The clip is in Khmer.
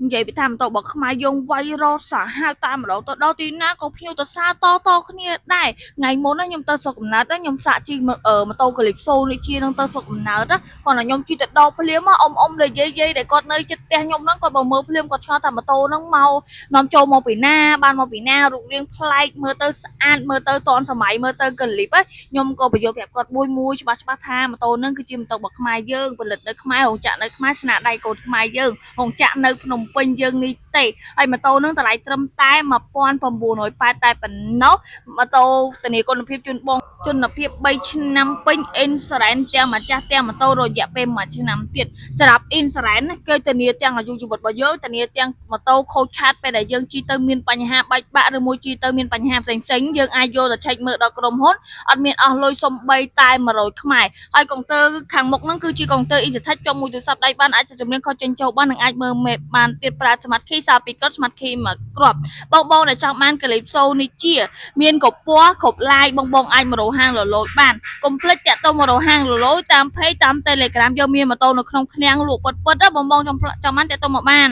និយាយពីតាមតបខ្មែរយើងវាយរសាហាវតាមម្ដងទៅដល់ទីណាក៏ភ្ញៀវទៅសារតគ្នាដែរថ្ងៃមុនណាខ្ញុំទៅស្រុកកំណើតខ្ញុំសាក់ជីម៉ូតូកលិចសូនេះជានឹងទៅស្រុកកំណើតណាគាត់ខ្ញុំជិះទៅដល់ភ្លាមអ៊ំដែលយាយដែលគាត់នៅចិត្តផ្ទះខ្ញុំហ្នឹងគាត់មកមើលភ្លាមគាត់ឆ្ងល់ថាម៉ូតូហ្នឹងមកនាំចូលមកពីណាបានមកពីណារូបរាងប្លែកមើលទៅស្អាតមើលទៅតនសម័យមើលទៅកលិបខ្ញុំក៏បញ្យល់ប្រាប់គាត់មួយច្បាស់ថាម៉ូតូហ្នឹងគឺជាម៉ូតូរបស់ខ្មែរយើងផលិតនៅខ្មែររោងចក្រនៅខ្មែរស្នាដៃកូនខ្មែរយើងរោងចក្រនៅភ្នំពេញយើងនេះទេហើយម៉ូតូហ្នឹងតម្លៃត្រឹមតែ1980តែប៉ុណ្ណោះម៉ូតូធានាគុណភាពជូនបងជន់ភាព3ឆ្នាំពេញអ៊ីនសរ៉ែនទាំងម្ចាស់ទាំងម៉ូតូរយៈពេល1ឆ្នាំទៀតសម្រាប់អ៊ីនសរ៉ែនគឺធានាទាំងអាយុជីវិតរបស់យើងធានាទាំងម៉ូតូខូចខាតពេលដែលយើងជិះទៅមានបញ្ហាបែកបាក់ឬមួយជិះទៅមានបញ្ហាផ្សេងយើងអាចយកទៅឆែកមើលដល់ក្រុមហ៊ុនអត់មានអស់លុយសំបីតែ100ខ្មែរហើយកុងទ័រខាងមុខហ្នឹងគឺជាកុងទ័រ EasyTouch ចុះមួយទូរស័ព្ទដៃបានអាចជំនាញខុសចេញចូលបាននិងអាចមើល map បានទៀតប្រើ Smart Key សារពីកុដ Smart Key មកគ្រាប់បងដែលចង់បានកលិបសូនេះជាមានកពណ៌គ្រប់ឡាយបងអាចមករកហាងលលូតបានកុំភ្លេចតាក់ទងមករកហាងលលូតតាម Page តាម Telegram យើងមានម៉ូតូនៅក្នុងឃ្លាំងលក់ពិតបងចង់បានតាក់ទងមកបាន